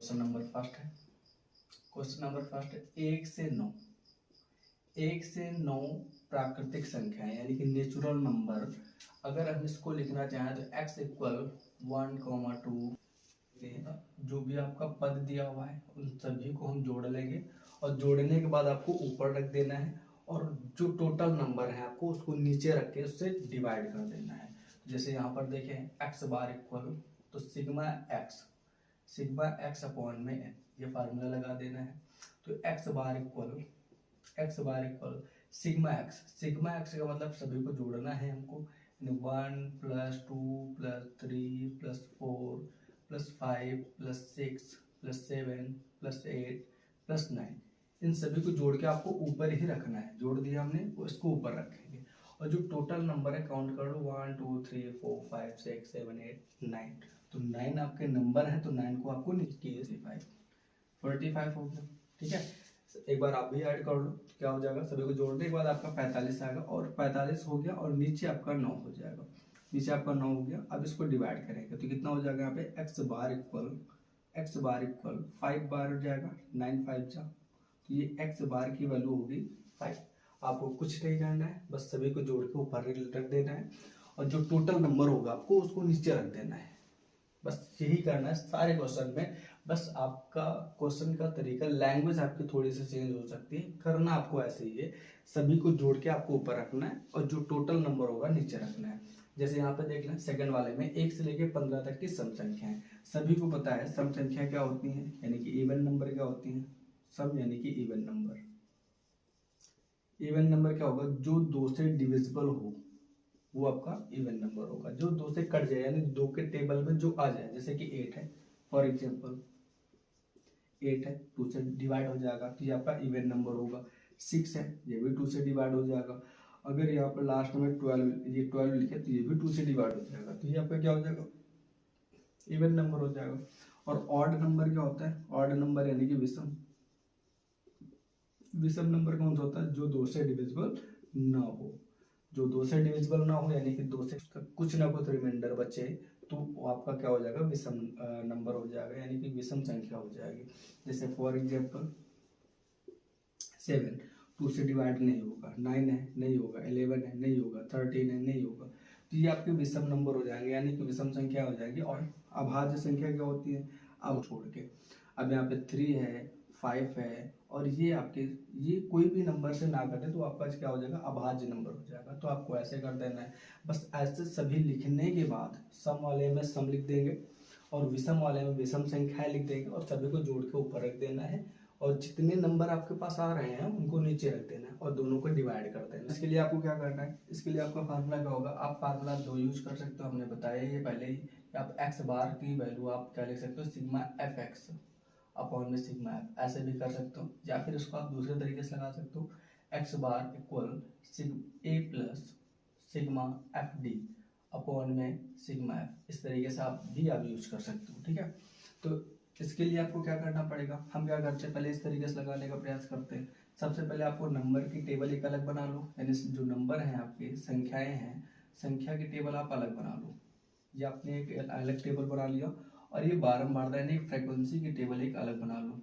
Question number first है। Question number first है, 1 से 9 प्राकृतिक संख्या है यानी कि नेचुरल नंबर। अगर हम इसको लिखना चाहें तो x इक्वल 1, 2 जो भी आपका पद दिया हुआ है उन सभी को हम जोड़ लेंगे और जोड़ने के बाद आपको ऊपर रख देना है और जो टोटल नंबर है आपको उसको नीचे रख के उससे डिवाइड कर देना है। जैसे यहाँ पर देखें x बार इक्वल तो सिग्मा एक्स अपॉन में n, ये फार्मूला लगा देना है। तो x बार इक्वल सिग्मा एक्स का मतलब सभी को जोड़ना है हमको। 1 + 2 + 3 + 4 + 5 + 6 + 7 + 8 + 9 इन सभी को जोड़ के आपको ऊपर ही रखना है। जोड़ दिया हमने, इसको ऊपर रखेंगे और जो टोटल नंबर है काउंट कर लो 1 2 3 4 5 6 7 8 9। तो 9 आपके नंबर है तो 9 को आपको नीचे 45 हो गया। ठीक है, एक बार आप भी ऐड कर लो क्या हो जाएगा, सभी को जोड़ने के बाद आपका 45 आएगा और 45 हो गया और नीचे आपका 9 हो जाएगा। नीचे आपका 9 हो गया। अब इसको डिवाइड करेंगे तो कितना हो जाएगा यहाँ पे x बार इक्वल 5 बार हो जाएगा 9 5 जा, तो ये x बार की वैल्यू होगी 5। आपको कुछ नहीं करना है, बस सभी को जोड़ के ऊपर रख देना है और जो टोटल नंबर होगा आपको उसको नीचे रख देना है। बस यही करना है सारे क्वेश्चन में। बस आपका क्वेश्चन का तरीका, लैंग्वेज आपकी थोड़ी सी चेंज हो सकती है, करना आपको ऐसे ही है। सभी को जोड़ के आपको ऊपर रखना है और जो टोटल नंबर होगा नीचे रखना है। जैसे यहाँ पे देख लें सेकंड वाले में 1 से लेके 15 तक की सम संख्या है। सभी को पता है सम संख्या क्या होती है, यानी कि इवन नंबर क्या होती है। सम यानी कि इवन नंबर। इवन नंबर क्या होगा, जो 2 से डिविजिबल हो वो आपका इवन नंबर होगा। जो 2 से कट जाए यानी 2 के टेबल में जो आ जाए, जैसे कि 8 है फॉर एग्जांपल 8 है 2 से डिवाइड हो जाएगा तो ये आपका इवन नंबर होगा। 6 है ये भी 2 से डिवाइड हो जाएगा। अगर यहाँ पर लास्ट में 12 ये 12 लिखे तो ये भी 2 से डिवाइड हो जाएगा, तो ये आपका क्या हो जाएगा, इवन नंबर हो जाएगा। और ऑड नंबर क्या होता है, ऑड नंबर यानी कि विषम। विषम नंबर कौन सा होता है, जो 2 से डिविजिबल ना हो। जो 2 से डिविजिबल ना हो यानी कि 2 से कुछ ना कुछ रिमाइंडर बचे तो आपका क्या हो जाएगा, विषम नंबर हो जाएगा यानी कि विषम संख्या हो जाएगी। जैसे फॉर एग्जांपल 7 2 से डिवाइड नहीं होगा, 9 है नहीं होगा, 11 है नहीं होगा, 13 है नहीं होगा, तो ये आपके विषम नंबर हो जाएंगे यानी कि विषम संख्या हो जाएगी। और अभाज्य संख्या क्या होती है, अब छोड़ के अब यहाँ पे 3 है 5 है और ये आपके ये कोई भी नंबर से ना कटे तो आपका क्या हो जाएगा, अभाज्य नंबर हो जाएगा। तो आपको ऐसे कर देना है। बस ऐसे सभी लिखने के बाद सम वाले में सम लिख देंगे और विषम वाले में विषम संख्याएं लिख देंगे और सभी को जोड़ के ऊपर रख देना है और जितने नंबर आपके पास आ रहे हैं उनको नीचे रख देना है और दोनों को डिवाइड कर देना है। इसके लिए आपको क्या करना है, इसके लिए आपका फार्मूला क्या होगा, आप फार्मूला 2 यूज कर सकते हो, हमने बताया ये पहले ही। आप x बार की वैल्यू आप क्या लिख सकते हो, सिग्मा एफ एक्स अपॉन में सिग्मा एफ, ऐसे भी कर सकते हो। या फिर इसको आप दूसरे तरीके से लगा सकते हो, x bar equal a plus sigma F D upon में सिग्मा एफ। इस तरीके से आप यूज कर सकते हो। ठीक है, तो इसके लिए आपको क्या करना पड़ेगा, हम क्या करते हैं पहले इस तरीके से लगाने का प्रयास करते हैं। सबसे पहले आपको नंबर की टेबल एक अलग बना लो, यानी जो नंबर हैं आपके संख्याएं हैं, संख्या की टेबल आप अलग बना लो। ये आपने एक अलग टेबल बना लिया और ये बारंबारता यानी फ्रीक्वेंसी की टेबल एक अलग बना लो।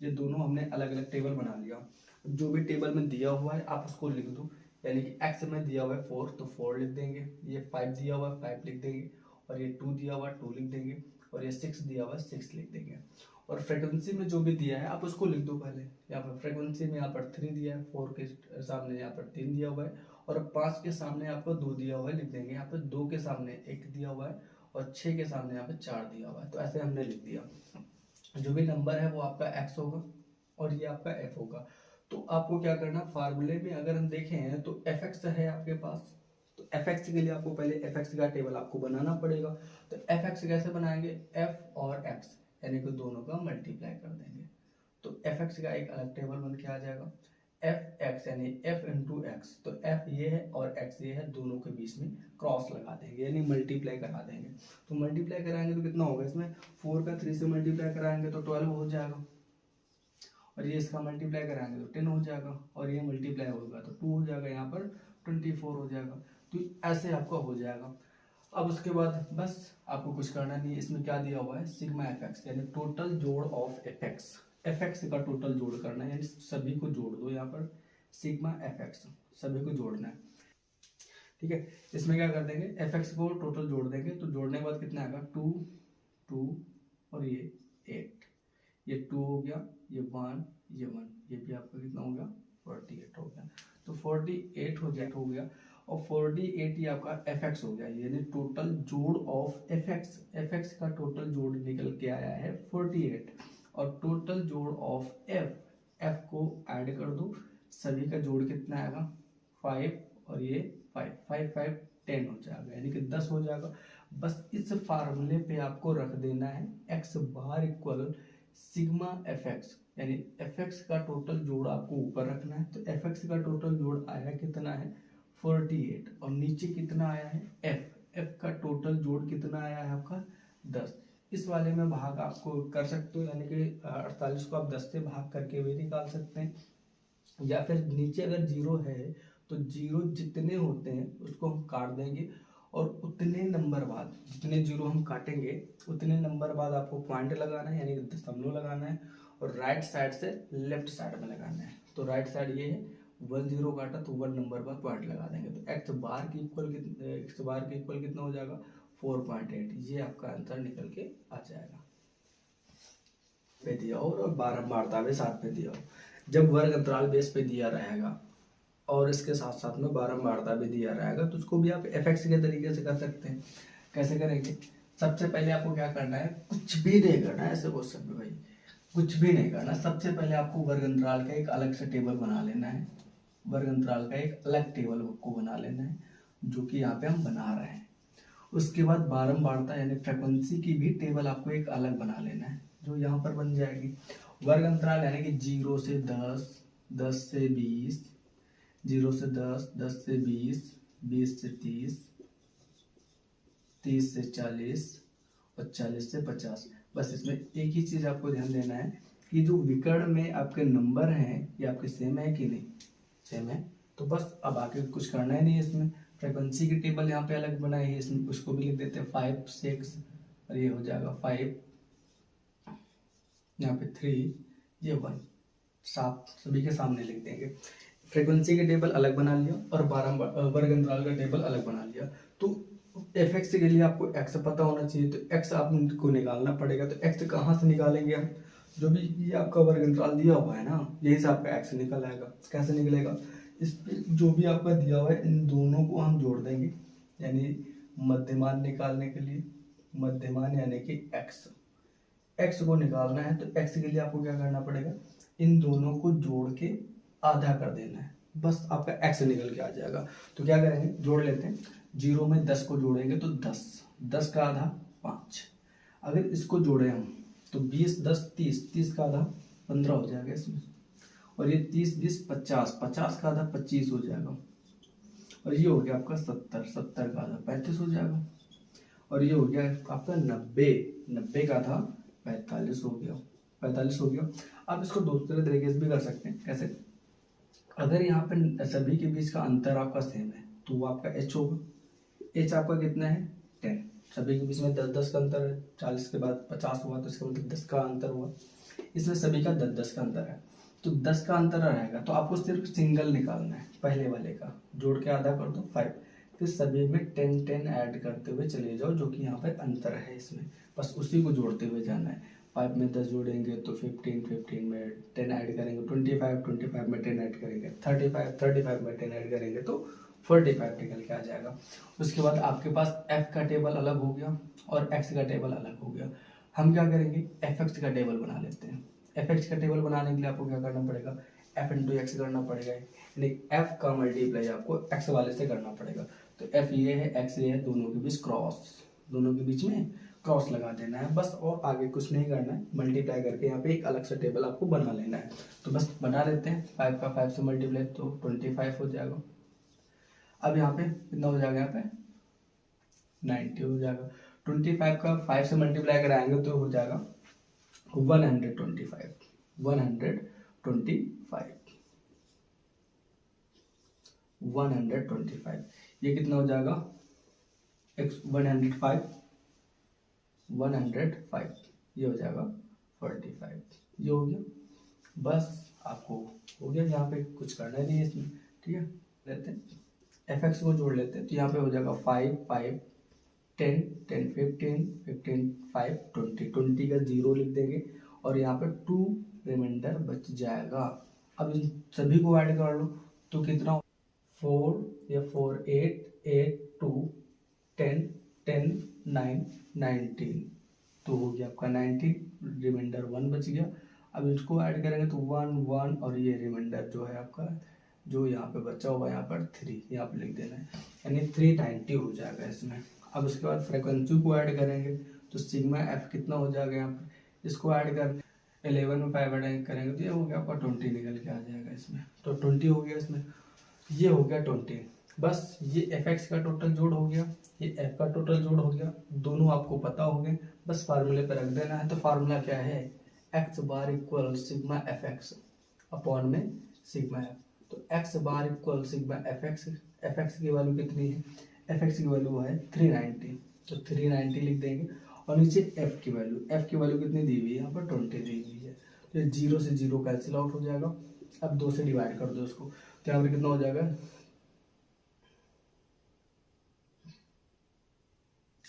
ये दोनों हमने अलग अलग टेबल बना लिया। जो भी टेबल में दिया हुआ है आप उसको लिख दो, यानी कि x में दिया हुआ है 4 तो 4 लिख देंगे, ये 5 दिया हुआ है 5 लिख देंगे और ये 2 दिया हुआ है 2 लिख देंगे और ये 6 दिया हुआ है 6 लिख देंगे। और फ्रीक्वेंसी में जो भी दिया है आप उसको लिख दो पहले। यहाँ पर फ्रीक्वेंसी में यहाँ पर 3 दिया है, 4 के सामने यहाँ पर 3 दिया हुआ है और 5 के सामने आपको 2 दिया हुआ है, लिख देंगे। यहाँ पर 2 के सामने 1 दिया हुआ है और 6 के सामने यहाँ पे 4 दिया हुआ है, तो ऐसे हमने लिख दिया। जो भी नंबर है वो आपका x होगा और ये आपका f होगा। तो आपको क्या करना, फार्मूले में अगर हम देखें तो fx है आपके पास, तो fx के लिए आपको पहले fx का टेबल आपको बनाना पड़ेगा। तो fx कैसे बनाएंगे, f और x यानी कि दोनों का मल्टीप्लाई कर देंगे तो fx का एक अलग टेबल बन के आ जाएगा। fx यानी f इंटू एक्स, तो f ये है और x ये है, दोनों के बीच में क्रॉस लगा देंगे यानी मल्टीप्लाई करा देंगे। तो मल्टीप्लाई कराएंगे तो कितना होगा, इसमें 4 का 3 से मल्टीप्लाई कराएंगे तो 12 हो जाएगा और ये इसका मल्टीप्लाई कराएंगे तो 10 हो जाएगा और ये मल्टीप्लाई होगा तो 2 हो जाएगा, यहाँ पर 24 हो जाएगा। तो ऐसे आपका हो जाएगा। अब उसके बाद बस आपको कुछ करना नहीं है। इसमें क्या दिया हुआ है, सिग्मा एफ एक्स, यानी टोटल जोड़ of F x. F x का टोटल जोड़ करना है, यानी सभी को जोड़ दो यहाँ पर, सिग्मा एफ एक्स सभी को जोड़ना है। ठीक है, इसमें क्या कर देंगे, एफ एक्स को टोटल जोड़ देंगे, तो जोड़ने के बाद कितना आएगा, 2 2 और ये 8, ये 2 हो गया, ये 1, ये 1, ये भी आपका कितना हो गया, 48 हो गया। तो 48 हो गया और 48 ये आपका एफ एक्स हो गया, यानी टोटल जोड़ of F x. F x का टोटल जोड़ निकल के आया है 48, और टोटल जोड़ ऑफ एफ, एफ को ऐड कर दो, सभी का जोड़ कितना आएगा, 5 और ये 5, 5 5 10 हो जाएगा, यानी कि 10 हो जाएगा। बस इस फार्मूले पे आपको रख देना है X bar equal sigma F x, यानी एफ एक्स का टोटल जोड़ आपको ऊपर रखना है। तो एफ एक्स का टोटल जोड़ आया कितना है, 48, और नीचे कितना आया है, एफ, एफ का टोटल जोड़ कितना आया है आपका, 10। इस वाले में भाग आपको कर सकते हो, यानी कि 48 को आप 10 से भाग करके भी निकाल सकते हैं, या फिर नीचे अगर जीरो है तो जीरो जितने होते हैं उसको हम काट देंगे, और उतने नंबर बाद, जितने जीरो हम काटेंगे उतने नंबर बाद आपको पॉइंट लगाना है, यानी दशमलव लगाना है, और राइट साइड से लेफ्ट साइड में लगाना है। तो राइट साइड ये है, 1 0 काटा तो 1 नंबर बाद पॉइंट लगा देंगे, तो एक्स बार की इक्वल कितना हो जाएगा, 4.8। ये आपका आंसर निकल के आ जाएगा। पे दिया हो और बारंबारता भी साथ पे दिया हो, जब वर्ग अंतराल बेस पे दिया रहेगा और इसके साथ साथ में बारंबारता भी दिया रहेगा, तो उसको भी आप एफ एक्स के तरीके से कर सकते हैं। कैसे करेंगे, सबसे पहले आपको क्या करना है, कुछ भी नहीं करना है ऐसे क्वेश्चन में भाई, कुछ भी नहीं करना। सबसे पहले आपको वर्ग अंतराल का एक अलग से टेबल बना लेना है, वर्ग अंतराल का एक अलग टेबल को बना लेना है, जो कि यहाँ पे हम बना रहे हैं। उसके बाद बारंबारता यानी फ्रीक्वेंसी की भी टेबल आपको एक अलग बना लेना है, जो यहाँ पर बन जाएगी। वर्ग अंतराल यानी कि 0 से 10, 10 से 20, 0 से 10, 10 से 20, 20 से 30, 30 से 40 और 40 से 50। बस इसमें एक ही चीज आपको ध्यान देना है कि जो विकर्ण में आपके नंबर हैं ये आपके सेम है कि नहीं, सेम है, तो बस अब आगे कुछ करना ही नहीं है। इसमें फ्रीक्वेंसी की टेबल यहाँ पे अलग बनाई है, इसमें उसको भी लिख देते हैं 5 6, और ये हो जाएगा 5, यहाँ पे 3, ये 1, साफ सभी के सामने लिख देंगे। फ्रीक्वेंसी के टेबल अलग बना लिया और वर्ग अंतराल का टेबल अलग बना लिया। तो एफ एक्स के लिए आपको एक्स पता होना चाहिए, तो एक्स आपको निकालना पड़ेगा। तो एक्स कहाँ से निकालेंगे हम, जो भी ये आपका वर्ग अंतराल दिया हुआ है ना, यही से आपका एक्स निकल आएगा। कैसे निकलेगा, इस पे जो भी आपका दिया हुआ है इन दोनों को हम जोड़ देंगे, यानी मध्यमान निकालने के लिए, मध्यमान यानी कि एक्स, एक्स को निकालना है। तो एक्स के लिए आपको क्या करना पड़ेगा, इन दोनों को जोड़ के आधा कर देना है, बस आपका एक्स निकल के आ जाएगा। तो क्या करेंगे, जोड़ लेते हैं, 0 में 10 को जोड़ेंगे तो 10, 10 का आधा 5। अगर इसको जोड़े हम तो 20 10 30, 30 का आधा 15 हो जाएगा इसमें, और ये 30 20 50, 50 का आधा 25 हो जाएगा, और ये हो गया आपका 70, 70 का आधा 35 हो जाएगा, और ये हो गया आपका 90, 90 का आधा 45 हो गया, 45 हो गया। आप इसको दूसरे तरीके से भी कर सकते हैं। कैसे, अगर यहाँ पे सभी के बीच का अंतर आपका सेम है तो वो आपका एच होगा। एच आपका कितना है, 10, सभी के बीच में 10 10 का अंतर है, 40 के बाद 50 हुआ तो इसका मतलब 10 का अंतर हुआ। इसमें सभी का 10 10 का अंतर है, तो 10 का अंतर रहेगा, तो आपको सिर्फ सिंगल निकालना है, पहले वाले का जोड़ के आधा कर दो 5, फिर सभी में 10 10 ऐड करते हुए चले जाओ, जो कि यहाँ पर अंतर है इसमें, बस उसी को जोड़ते हुए जाना है। 5 में 10 जोड़ेंगे तो 15, 15 में 10 ऐड करेंगे 25, 25 में 10 ऐड करेंगे 35, 35 में 10 ऐड करेंगे तो 45 निकल के आ जाएगा। उसके बाद आपके पास f का टेबल अलग हो गया और x का टेबल अलग हो गया। हम क्या करेंगे, fx का टेबल बना लेते हैं। fx का टेबल बनाने के लिए आपको क्या करना पड़ेगा, f इंटू एक्स करना पड़ेगा, यानी f का मल्टीप्लाई आपको x वाले से करना पड़ेगा। तो f ये है, x ये है, दोनों के बीच क्रॉस, दोनों के बीच में क्रॉस लगा देना है बस, और आगे कुछ नहीं करना है। मल्टीप्लाई करके यहाँ पे एक अलग सा टेबल आपको बना लेना है, तो बस बना लेते हैं। 5 का 5 से मल्टीप्लाई तो 25 हो जाएगा। अब यहाँ पे कितना हो जाएगा, यहाँ पे 90 हो जाएगा। 25 का 5 से मल्टीप्लाई कराएंगे तो हो जाएगा 125, 125, ये कितना हो जाएगा 105 ये हो जाएगा 45, ये हो गया। बस आपको हो गया, यहाँ पे कुछ करना नहीं है इसमें, ठीक है। लेते हैं fx को जोड़ लेते हैं, तो यहाँ पे हो जाएगा 5 5 10 10 15 15 5 20 20 का 0 लिख देंगे और यहाँ पे 2 रिमाइंडर बच जाएगा। अब इन सभी को ऐड कर लो तो कितना, 4 या 4 8 8 2 10 10 9 19, तो हो गया आपका 19, रिमाइंडर 1 बच गया। अब इसको ऐड करेंगे तो 1 1 और ये रिमाइंडर जो है आपका, जो यहाँ पे बचा हुआ यहाँ पर 3 यहाँ पे लिख देना है, यानी 390 हो जाएगा इसमें। अब उसके बाद फ्रीक्वेंसी को ऐड करेंगे तो सिग्मा एफ कितना हो जाएगा यहाँ पर, इसको ऐड कर 11 में 5 ऐड करेंगे तो ये हो गया आपका 20 निकल के आ जाएगा इसमें, तो 20 हो गया इसमें, ये हो गया 20। बस ये एफ एक्स का टोटल जोड़ हो गया, ये एफ का टोटल जोड़ हो गया, दोनों आपको पता हो गए, बस फार्मूले पे रख देना है। तो फार्मूला क्या है, X bar equal sigma F X upon में सिग्मा एफ। तो X bar equal sigma F X की वैल्यू कितनी है, एफ एक्स की वैल्यू है 390, तो 390 लिख देंगे और नीचे एफ की वैल्यू कितनी दी हुई है, यहाँ पर 20 दी हुई है। तो 0 से 0 कैंसिल आउट हो जाएगा। अब 2 से डिवाइड कर दो उसको, तो यहाँ पर कितना हो जाएगा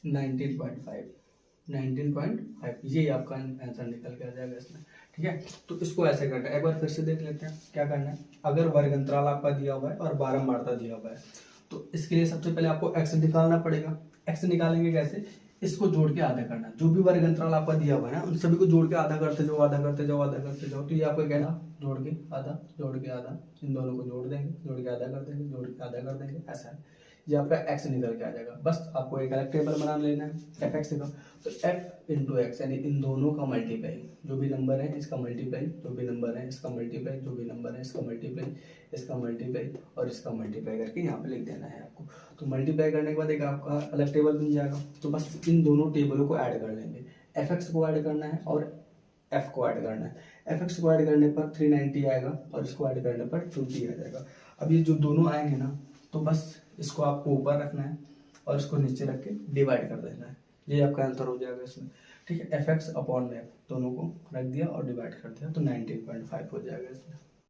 19.5, ये आपका आंसर निकल के आ जाएगा इसमें, ठीक है। तो इसको ऐसे करना है, एक बार फिर से देख लेते हैं क्या करना है। अगर वर्ग अंतराल आपका दिया हुआ है और बारंबारता दिया हुआ है, तो इसके लिए सबसे पहले आपको x निकालना पड़ेगा। x निकालेंगे कैसे, इसको जोड़ के आधा करना, जो भी वर्ग अंतराल आपका दिया हुआ है ना उन सभी को जोड़ के आधा करते जाओ, आधा करते जाओ, आधा करते जाओ। तो ये आपको कहना जोड़ के आधा, जोड़ के आधा, इन दोनों को जोड़ देंगे, जोड़ के आधा कर देंगे, जोड़ के आधा कर देंगे, ऐसा है। ये आपका x निकल के आ जाएगा। बस आपको एक अलग टेबल बना लेना है एफ एक्स का, तो f इंटू एक्स यानी इन दोनों का मल्टीप्लाई, जो भी नंबर है इसका मल्टीप्लाई, जो भी नंबर है इसका मल्टीप्लाई, जो भी नंबर है इसका मल्टीप्लाई, इसका मल्टीप्लाई और इसका मल्टीप्लाई करके यहाँ पे लिख देना है आपको। तो मल्टीप्लाई करने के बाद एक आपका अलग टेबल बन जाएगा। तो बस इन दोनों टेबलों को ऐड कर लेंगे, एफ एक्स को ऐड करना है और एफ को ऐड करना है। एफ एक्स को ऐड करने पर 390 आएगा और इसको ऐड करने पर 20 आ जाएगा। अब ये जो दोनों आएंगे ना, तो बस इसको आपको ऊपर रखना है और इसको नीचे रख के डिवाइड कर देना है, ये आपका आंसर हो जाएगा इसमें, ठीक है। एफ एक्स अपॉन एफ दोनों को रख दिया और डिवाइड कर दिया तो 19.5 हो जाएगा इसमें।